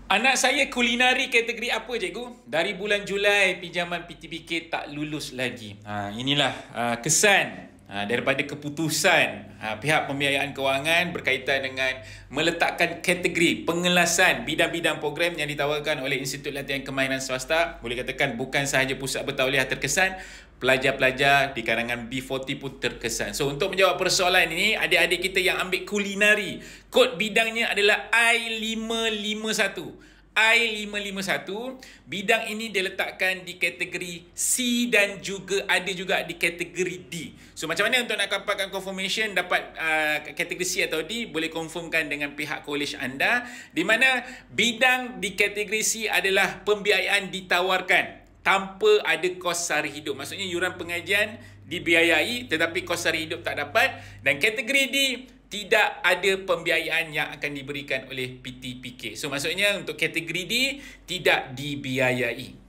Anak saya kulinari kategori apa, cikgu? Dari bulan Julai pinjaman PTPK tak lulus lagi. Inilah kesan daripada keputusan pihak pembiayaan kewangan berkaitan dengan meletakkan kategori pengelasan bidang-bidang program yang ditawarkan oleh Institut Latihan Kemahiran Swasta. Boleh katakan bukan sahaja pusat bertauliah terkesan, pelajar-pelajar di kalangan B40 pun terkesan. So, untuk menjawab persoalan ini, adik-adik kita yang ambil kulinari, kod bidangnya adalah I551. I551, bidang ini diletakkan di kategori C dan juga ada juga di kategori D. So, macam mana untuk nak dapatkan confirmation dapat kategori C atau D? Boleh confirmkan dengan pihak college anda, di mana bidang di kategori C adalah pembiayaan ditawarkan tanpa ada kos sara hidup. Maksudnya yuran pengajian dibiayai tetapi kos sara hidup tak dapat. Dan kategori D, tidak ada pembiayaan yang akan diberikan oleh PTPK. So maksudnya untuk kategori D tidak dibiayai.